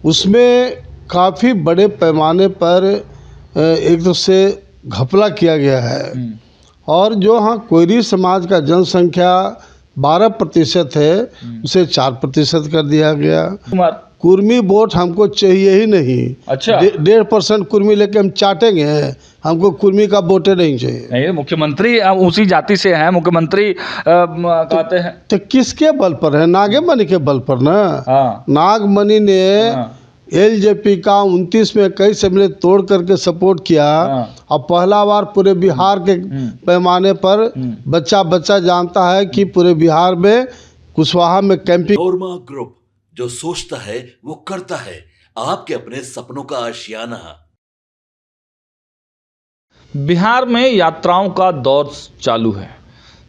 उसमें काफ़ी बड़े पैमाने पर एक तो से घपला किया गया है। और जो हाँ कोयरी समाज का जनसंख्या 12% है, उसे 4% कर दिया गया। कुर्मी वोट हमको चाहिए ही नहीं। अच्छा, 1.5% कुर्मी लेके हम चाटेंगे, हमको कुर्मी का वोटे नहीं चाहिए। नहीं, मुख्यमंत्री उसी जाति से हैं, मुख्यमंत्री कहते हैं। तो किसके बल पर है? नागमणि के बल पर ना। हाँ, नागमणि ने एलजेपी का 29 में कई सबने तोड़ करके सपोर्ट किया। और पहला बार पूरे बिहार के पैमाने पर बच्चा बच्चा जानता है कि पूरे बिहार में कुशवाहा में कैंपिंग। नोरमा ग्रुप, जो सोचता है वो करता है। आपके अपने सपनों का आशियाना। बिहार में यात्राओं का दौर चालू है।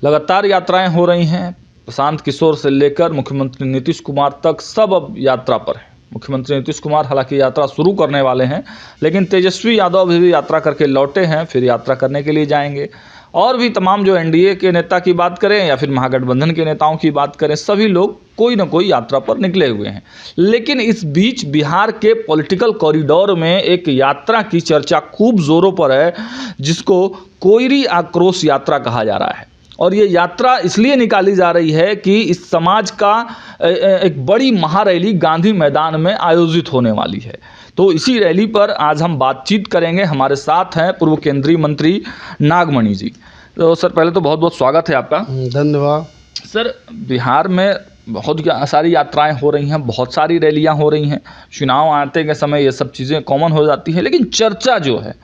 लगातार यात्राएं हो रही हैं। प्रशांत किशोर से लेकर मुख्यमंत्री नीतीश कुमार तक सब अब यात्रा पर हैं। मुख्यमंत्री नीतीश कुमार हालांकि यात्रा शुरू करने वाले हैं, लेकिन तेजस्वी यादव अभी भी यात्रा करके लौटे हैं, फिर यात्रा करने के लिए जाएंगे। और भी तमाम जो एनडीए के नेता की बात करें या फिर महागठबंधन के नेताओं की बात करें, सभी लोग कोई ना कोई यात्रा पर निकले हुए हैं। लेकिन इस बीच बिहार के पॉलिटिकल कॉरिडोर में एक यात्रा की चर्चा खूब जोरों पर है, जिसको कोयरी आक्रोश यात्रा कहा जा रहा है। और ये यात्रा इसलिए निकाली जा रही है कि इस समाज का एक बड़ी महारैली गांधी मैदान में आयोजित होने वाली है। तो इसी रैली पर आज हम बातचीत करेंगे। हमारे साथ हैं पूर्व केंद्रीय मंत्री नागमणि जी। तो सर, पहले तो बहुत बहुत स्वागत है आपका। धन्यवाद सर। बिहार में बहुत सारी यात्राएं हो रही हैं, बहुत सारी रैलियां हो रही हैं। चुनाव आते के समय ये सब चीज़ें कॉमन हो जाती हैं, लेकिन चर्चा जो है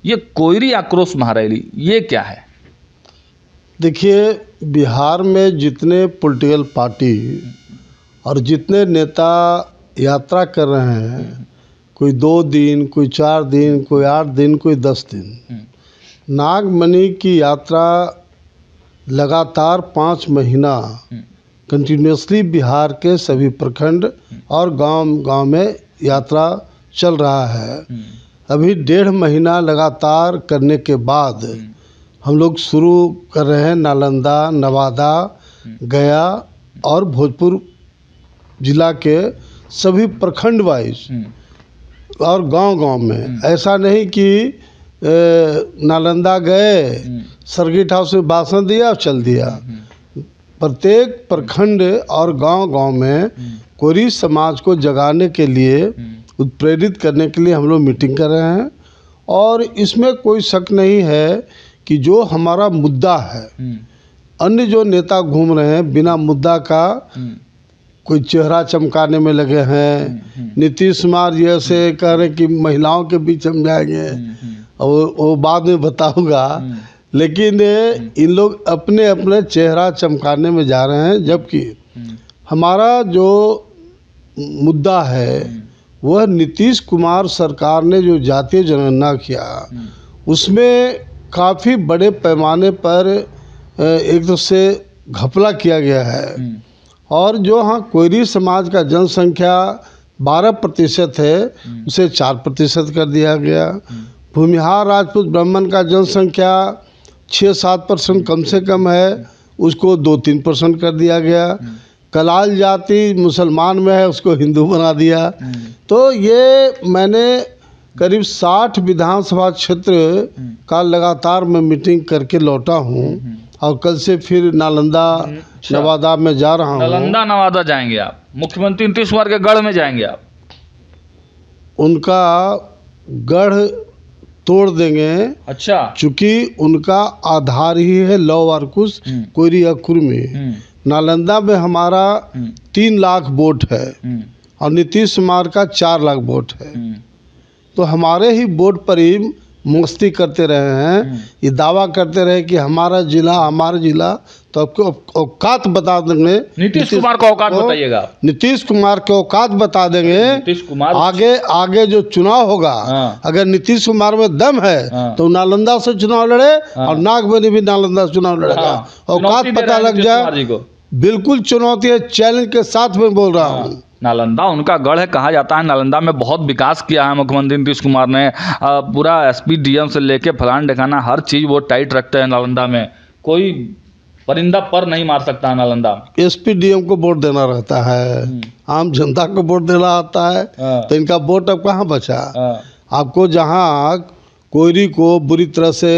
ये कोयरी आक्रोश महारैली, ये क्या है? देखिए, बिहार में जितने पॉलिटिकल पार्टी और जितने नेता यात्रा कर रहे हैं, कोई 2 दिन, कोई 4 दिन, कोई 8 दिन, कोई 10 दिन, नागमणि की यात्रा लगातार 5 महीना कंटिन्यूसली बिहार के सभी प्रखंड और गांव में यात्रा चल रहा है। अभी 1.5 महीना लगातार करने के बाद हम लोग शुरू कर रहे हैं नालंदा, नवादा, गया और भोजपुर जिला के सभी प्रखंड वाइज और गांव में। ऐसा नहीं कि नालंदा गए, सर्किट हाउस में भाषण दिया और चल दिया। प्रत्येक प्रखंड और गांव में कोयरी समाज को जगाने के लिए, उत्प्रेरित करने के लिए हम लोग मीटिंग कर रहे हैं। और इसमें कोई शक नहीं है कि जो हमारा मुद्दा है, अन्य जो नेता घूम रहे हैं बिना मुद्दा का कोई चेहरा चमकाने में लगे हैं। नीतीश कुमार जैसे कह रहे कि महिलाओं के बीच हम जाएंगे, और वो बाद में बताऊंगा। लेकिन इन लोग अपने अपने चेहरा चमकाने में जा रहे हैं, जबकि हमारा जो मुद्दा है वह नीतीश कुमार सरकार ने जो जातीय जनगणना किया, उसमें काफ़ी बड़े पैमाने पर एक तो से घपला किया गया है। और जो हाँ कोयरी समाज का जनसंख्या 12% है, उसे 4% कर दिया गया। भूमिहार राजपूत ब्राह्मण का जनसंख्या 6-7% कम से कम है, उसको 2-3% कर दिया गया। कलाल जाति मुसलमान में है, उसको हिंदू बना दिया। तो ये मैंने करीब 60 विधानसभा क्षेत्र का लगातार मैं मीटिंग करके लौटा हूँ। और कल से फिर नालंदा, नवादा में जा रहा हूँ। नालंदा, नवादा जाएंगे आप? मुख्यमंत्री नीतीश कुमार के गढ़ में जाएंगे आप? उनका गढ़ तोड़ देंगे। अच्छा। चूँकि उनका आधार ही है लौह और कुश, कोयरी या कुर्मी। नालंदा में हमारा 3 लाख वोट है और नीतीश कुमार का 4 लाख वोट है। तो हमारे ही वोट पर ही मस्ती करते रहे हैं, ये दावा करते रहे कि हमारा जिला। तो आपको औकात बता देंगे। नीतीश कुमार का औकात बताइएगा। नीतीश कुमार के औकात बता देंगे। नीतीश कुमार आगे जो चुनाव होगा, अगर नीतीश कुमार में दम है तो नालंदा से चुनाव लड़े और नागमणि भी नालंदा से चुनाव लड़ेगा। औकात पता लग जाए। बिल्कुल चुनौती है, चैलेंज के साथ में बोल रहा हूँ। नालंदा उनका गढ़ है, कहा जाता है। नालंदा में बहुत विकास किया है मुख्यमंत्री नीतीश कुमार ने। पूरा एसपी डीएम से लेके फलान ढिकाना हर चीज़ वो टाइट रखते हैं नालंदा में। कोई परिंदा पर नहीं मार सकता नालंदा। एसपीडीएम को वोट देना रहता है, आम जनता को वोट देना आता है, तो इनका वोट अब कहाँ बचा। आपको जहाँ कोयरी को बुरी तरह से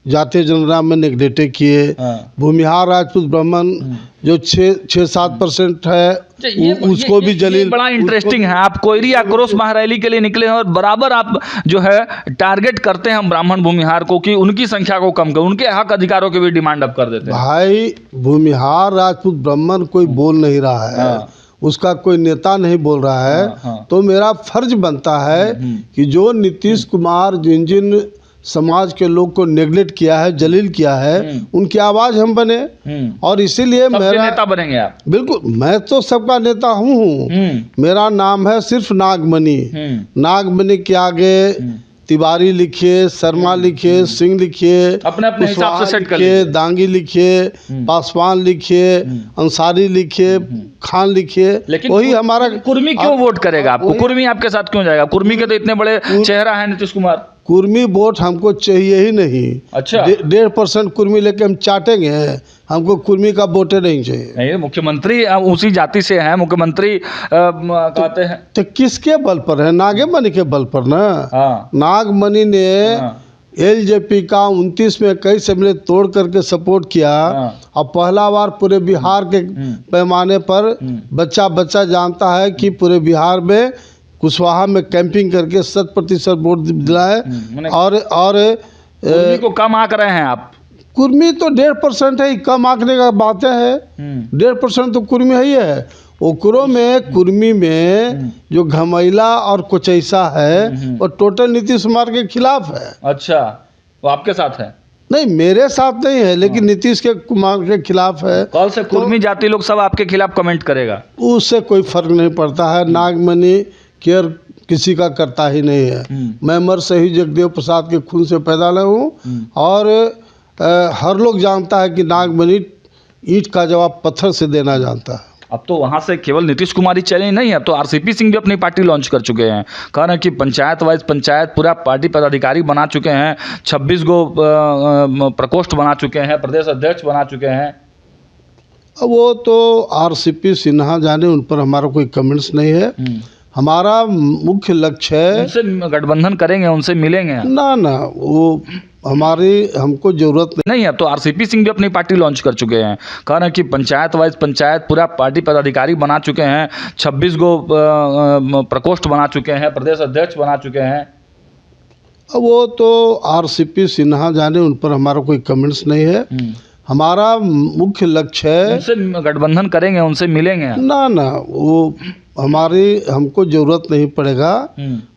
जातीय जनगणना में नेगलेक्ट किए, भूमिहार राजपूत ब्राह्मण जो 6-7% है उसको भी जलील। बड़ा इंटरेस्टिंग है, आप कोयरी आक्रोश महारैली के लिए निकले हैं और बराबर आप जो है टारगेट करते हैं हम ब्राह्मण भूमिहार को कि उनकी संख्या को कम कर, उनके हक अधिकारों की भी डिमांड अप कर देते हैं। भाई भूमिहार राजपूत ब्राह्मण कोई बोल नहीं रहा है, उसका कोई नेता नहीं बोल रहा है, तो मेरा फर्ज बनता है कि जो नीतीश कुमार जिन जिन समाज के लोग को नेगलेक्ट किया है, जलील किया है, उनकी आवाज हम बने। और इसीलिए मेरा नेता बनेंगे आप। बिल्कुल, मैं तो सबका नेता हूँ। मेरा नाम है सिर्फ नागमणि। नागमणि के आगे तिवारी लिखिए, शर्मा लिखिए, सिंह लिखिए, अपने अपने हिसाब से सेट कर लिखिए, दांगी लिखिए, पासवान लिखिए, अंसारी लिखिए, खान लिखिए, वही हमारा। कुर्मी क्यों वोट करेगा आपको? कुर्मी आपके साथ क्यों जाएगा? कुर्मी के तो इतने बड़े चेहरा है नीतीश कुमार। कुर्मी वोट हमको चाहिए ही नहीं। अच्छा, 1.5% कुर्मी लेके हम चाटेंगे, हमको कुर्मी का वोट नहीं चाहिए। नहीं, मुख्यमंत्री उसी जाति से हैं, मुख्यमंत्री कहते हैं तो किसके बल पर है? नागमणि के बल पर ना। नागमणि ने एलजेपी का 29 में कई असेंबली तोड़ करके सपोर्ट किया, और पहला बार पूरे बिहार के पैमाने पर बच्चा बच्चा जानता है कि पूरे बिहार में कुशवाहा में कैंपिंग करके 100% वोट दिलाए। और कुर्मी को कम आंक रहे हैं आप। कुर्मी तो 1.5% है, कम आंकने का बातें है। 1.5% तो कुर्मी ही है। ओकरो में कुर्मी में जो घमैला और कोचैसा है वो टोटल नीतीश कुमार के खिलाफ है। अच्छा, वो आपके साथ है? नहीं, मेरे साथ नहीं है, लेकिन नीतीश के कुमार के खिलाफ है। कल से कुर्मी जाति लोग सब आपके खिलाफ कमेंट करेगा, उससे कोई फर्क नहीं पड़ता है। नागमणि केयर किसी का करता ही नहीं है। मैं मर सही जगदेव प्रसाद के खून से पैदा हुआ हूँ, और हर लोग जानता है कि नागमणि ईंट का जवाब पत्थर से देना जानता है। अब तो वहाँ से केवल नीतीश कुमार ही चले नहीं, अब तो आरसीपी सिंह भी अपनी पार्टी लॉन्च कर चुके हैं। कह रहे हैं कि पंचायत वाइज पंचायत पूरा पार्टी पदाधिकारी बना चुके हैं, 26 गो प्रकोष्ठ बना चुके हैं, प्रदेश अध्यक्ष बना चुके हैं। अब वो तो आरसीपी सिन्हा जाने, उन पर हमारा कोई कमेंट्स नहीं है। हमारा मुख्य लक्ष्य है, उनसे गठबंधन करेंगे, उनसे मिलेंगे ना, वो हमारी हमको जरूरत नहीं है। तो आरसीपी सिंह भी अपनी पार्टी लॉन्च कर चुके हैं। कह रहे हैं कि पंचायत वाइज पंचायत पूरा पार्टी पदाधिकारी बना चुके हैं, 26 गो प्रकोष्ठ बना चुके हैं, प्रदेश अध्यक्ष बना चुके हैं। अब वो तो आरसीपी सिन्हा जाने, उन पर हमारा कोई कमेंट्स नहीं है। हमारा मुख्य लक्ष्य है, उनसे गठबंधन करेंगे, उनसे मिलेंगे ना, वो हमारी हमको जरूरत नहीं पड़ेगा।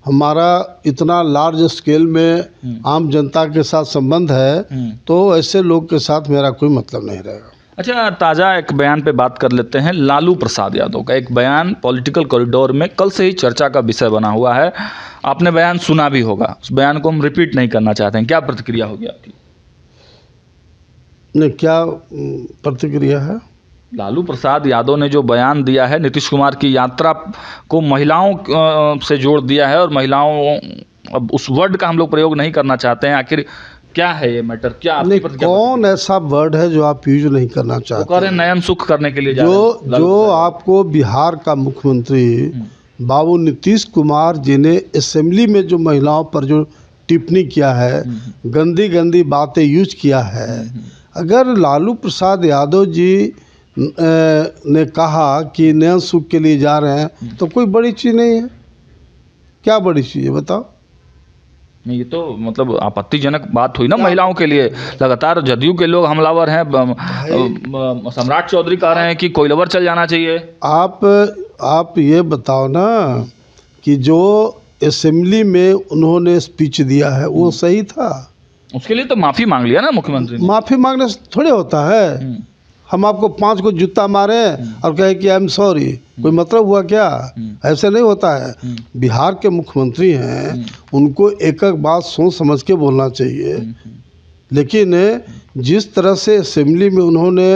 हमारा इतना लार्ज स्केल में आम जनता के साथ संबंध है, तो ऐसे लोग के साथ मेरा कोई मतलब नहीं रहेगा। अच्छा, ताज़ा एक बयान पे बात कर लेते हैं। लालू प्रसाद यादव का एक बयान पॉलिटिकल कॉरिडोर में कल से ही चर्चा का विषय बना हुआ है। आपने बयान सुना भी होगा, उस बयान को हम रिपीट नहीं करना चाहते हैं। क्या प्रतिक्रिया होगी आपकी? नहीं, क्या प्रतिक्रिया है? लालू प्रसाद यादव ने जो बयान दिया है, नीतीश कुमार की यात्रा को महिलाओं से जोड़ दिया है, और महिलाओं, अब उस वर्ड का हम लोग प्रयोग नहीं करना चाहते हैं। आखिर क्या है ये मैटर? क्या नहीं, कौन ऐसा वर्ड है जो आप यूज नहीं करना चाहते? कह रहे नयन सुख करने के लिए जो आपको बिहार का मुख्यमंत्री बाबू नीतीश कुमार जी ने असेंबली में जो महिलाओं पर जो टिप्पणी किया है, गंदी बातें यूज किया है, अगर लालू प्रसाद यादव जी ने कहा कि नयन सुख के लिए जा रहे हैं, तो कोई बड़ी चीज़ नहीं है। क्या बड़ी चीज़ है बताओ? नहीं, ये तो मतलब आपत्तिजनक बात हुई ना महिलाओं के लिए। लगातार जदयू के लोग हमलावर हैं। सम्राट चौधरी कह रहे हैं कि कोइलवर चल जाना चाहिए। आप ये बताओ ना कि जो असेंबली में उन्होंने स्पीच दिया है वो सही था? उसके लिए तो माफ़ी मांग लिया ना मुख्यमंत्री ने। माफ़ी मांगने से थोड़े होता है। हम आपको 5 को जूता मारे और कहे कि आई एम सॉरी, कोई मतलब हुआ क्या? ऐसे नहीं होता है। बिहार के मुख्यमंत्री हैं, उनको एक एक बात सोच समझ के बोलना चाहिए। लेकिन जिस तरह से असेंबली में उन्होंने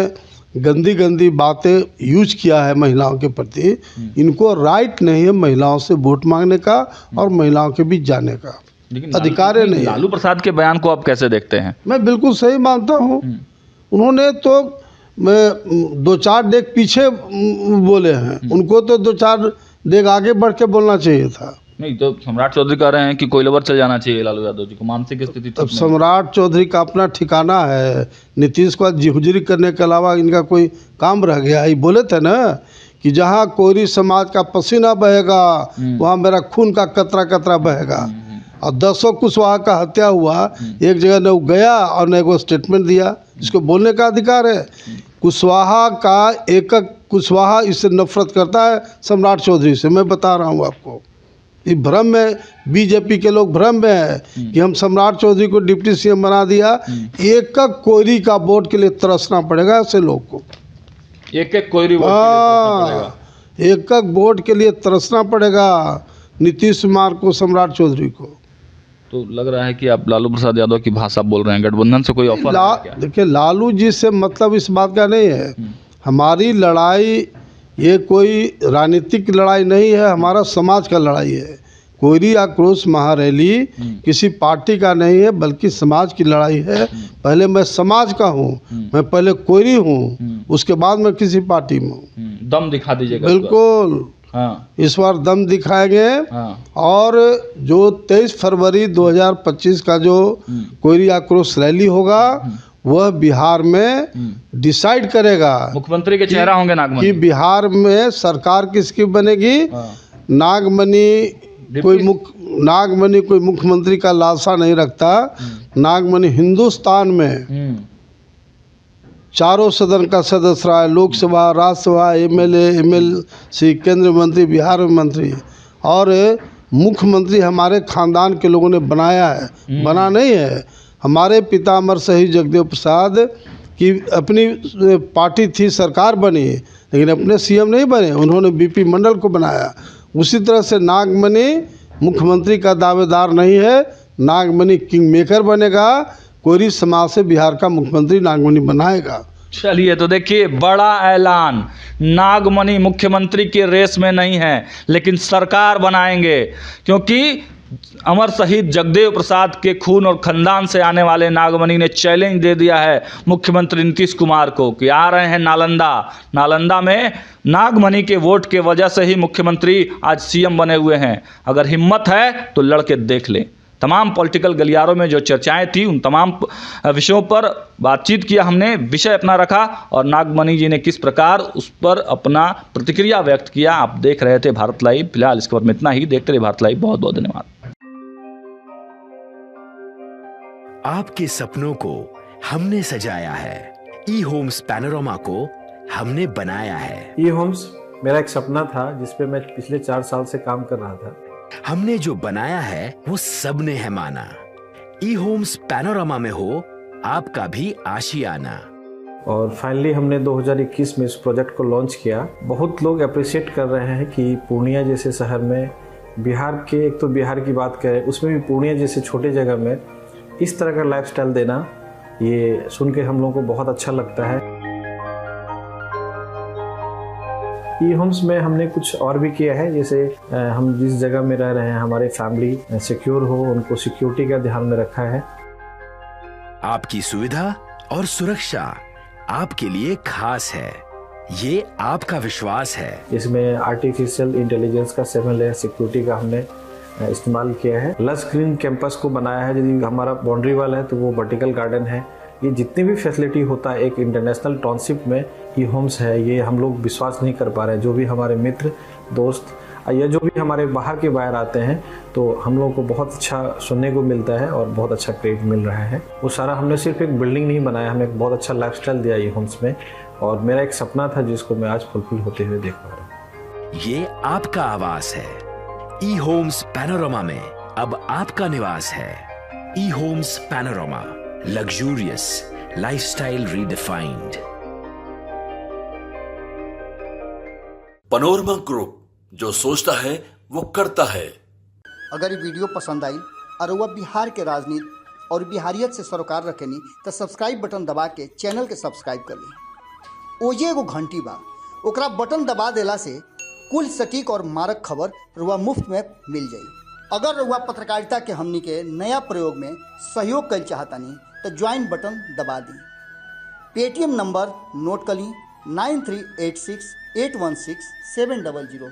गंदी बातें यूज किया है महिलाओं के प्रति, इनको राइट नहीं है महिलाओं से वोट मांगने का और महिलाओं के बीच जाने का अधिकार नहीं है। लालू प्रसाद के बयान को आप कैसे देखते हैं? मैं बिल्कुल सही मानता हूँ। उन्होंने तो में 2-4 डेग पीछे बोले हैं, उनको तो 2-4 डेग आगे बढ़ के बोलना चाहिए था। नहीं तो सम्राट चौधरी कह रहे हैं कि कोयलावर चल जाना चाहिए लालू यादव जी को, मानसिक स्थिति तब सम्राट चौधरी का अपना ठिकाना है, नीतीश को जिहुजरी करने के अलावा इनका कोई काम रह गया? ये बोले थे ना कि जहाँ कोयरी समाज का पसीना बहेगा वहाँ मेरा खून का कतरा कतरा बहेगा। और 10 कुशवाहा का हत्या हुआ, एक जगह न वो गया और न वो स्टेटमेंट दिया। इसको बोलने का अधिकार है। कुशवाहा का एक कुशवाहा इससे नफरत करता है सम्राट चौधरी से, मैं बता रहा हूँ आपको। इस भ्रम में बीजेपी के लोग भ्रम में है कि हम सम्राट चौधरी को डिप्टी सीएम बना दिया। एक कोयरी का वोट के लिए तरसना पड़ेगा ऐसे लोग को, एक कोयरी वोट के लिए तरसना पड़ेगा। एक वोट के लिए तरसना पड़ेगा नीतीश कुमार को, सम्राट चौधरी को। तो लग रहा है कि आप लालू प्रसाद यादव की भाषा बोल रहे हैं, गठबंधन से कोई ऑफर है क्या? देखिए, लालू जी से मतलब इस बात का नहीं है। हमारी लड़ाई ये कोई राजनीतिक लड़ाई नहीं है, हमारा समाज का लड़ाई है। कोयरी आक्रोश महारैली किसी पार्टी का नहीं है, बल्कि समाज की लड़ाई है। पहले मैं समाज का हूँ, मैं पहले कोयरी हूँ, उसके बाद मैं किसी पार्टी में हूँ। दम दिखा दीजिएगा। बिल्कुल, हाँ। इस बार दम दिखाएंगे। हाँ। और जो 23 फरवरी 2025 का जो कोयरी आक्रोश रैली होगा वह बिहार में डिसाइड करेगा। मुख्यमंत्री के चेहरा होंगे नागमणि कि बिहार में सरकार किसकी बनेगी। नागमणि कोई मुख्यमंत्री का लालसा नहीं रखता। नागमणि हिंदुस्तान में चारों सदन का सदस्य रहा है, लोकसभा, राज्यसभा, एमएलए, एमएलसी, केंद्रीय मंत्री, बिहार में मंत्री। और मुख्यमंत्री हमारे खानदान के लोगों ने बनाया है, बना नहीं है। हमारे पितामह शहीद जगदेव प्रसाद की अपनी पार्टी थी, सरकार बनी, लेकिन अपने सीएम नहीं बने, उन्होंने बीपी मंडल को बनाया। उसी तरह से नागमणि मुख्यमंत्री का दावेदार नहीं है, नागमणि किंग मेकर बनेगा। कोयरी समाज से बिहार का मुख्यमंत्री नागमणि बनाएगा। चलिए, तो देखिए बड़ा ऐलान, नागमणि मुख्यमंत्री के रेस में नहीं है, लेकिन सरकार बनाएंगे। क्योंकि अमर शहीद जगदेव प्रसाद के खून और खानदान से आने वाले नागमणि ने चैलेंज दे दिया है मुख्यमंत्री नीतीश कुमार को कि आ रहे हैं नालंदा में नागमणि के वोट के वजह से ही मुख्यमंत्री आज सीएम बने हुए हैं। अगर हिम्मत है तो लड़के देख लें। तमाम पॉलिटिकल गलियारों में जो चर्चाएं थी उन तमाम विषयों पर बातचीत किया हमने, विषय अपना रखा और नागमणि जी ने किस प्रकार उस पर अपना प्रतिक्रिया व्यक्त किया। आप देख रहे थे भारत लाइव। फिलहाल इस खबर में इतना ही। देखते रहिए भारत लाइव। बहुत बहुत धन्यवाद। आपके सपनों को हमने सजाया है, ई होम्स पैनोरमा को हमने बनाया है। ई होम्स मेरा एक सपना था जिसपे मैं पिछले 4 साल से काम कर रहा था। हमने जो बनाया है वो सबने है माना। ई होम्स पैनोरमा में हो आपका भी आशियाना। और फाइनली हमने 2021 में इस प्रोजेक्ट को लॉन्च किया। बहुत लोग अप्रिशिएट कर रहे हैं कि पूर्णिया जैसे शहर में, बिहार के, एक तो बिहार की बात करें उसमें भी पूर्णिया जैसे छोटे जगह में इस तरह का लाइफस्टाइल देना, ये सुन के हम लोगों को बहुत अच्छा लगता है। ई होम्स में हमने कुछ और भी किया है, जैसे हम जिस जगह में रह रहे हैं हमारे फैमिली सिक्योर हो, उनको सिक्योरिटी का ध्यान में रखा है। आपकी सुविधा और सुरक्षा आपके लिए खास है, ये आपका विश्वास है। इसमें आर्टिफिशियल इंटेलिजेंस का 7 लेयर सिक्योरिटी का हमने इस्तेमाल किया है। लस ग्रीन कैंपस को बनाया है। यदि हमारा बाउंड्री वाल है तो वो वर्टिकल गार्डन है। ये जितनी भी फैसिलिटी होता है एक इंटरनेशनल टाउनशिप में ई होम्स है, ये हम लोग विश्वास नहीं कर पा रहे हैं। जो भी हमारे मित्र, दोस्त या जो भी हमारे बाहर के बाहर आते हैं तो हम लोगों को बहुत अच्छा सुनने को मिलता है और बहुत अच्छा क्रेडिट मिल रहा है। वो सारा हमने सिर्फ एक बिल्डिंग नहीं बनाया, हमें एक बहुत अच्छा लाइफस्टाइल दिया ई होम्स में। और मेरा एक सपना था जिसको मैं आज फुलफिल होते हुए देख पा रहा हूँ। ये आपका आवास है। ई होम्स पैनोरमा में अब आपका निवास है। E homes Panorama, luxurious lifestyle redefined. Panorama group, जो सोचता है वो करता है। अगर ये वीडियो पसंद आई और वह बिहार के राजनीति और बिहारियत से सरोकार रखेनी तो सब्सक्राइब बटन दबा के चैनल के सब्सक्राइब कर ली। ओजे एगो घंटी बा, ओकरा बटन दबा देला से कुल सटीक और मारक खबर रुआ मुफ्त में मिल जाई। अगर रुआ पत्रकारिता के हमनी के नया प्रयोग में सहयोग कर चाहतानी तो ज्वाइन बटन दबा दी। पेटीएम नंबर नोट कर ली 9386816700।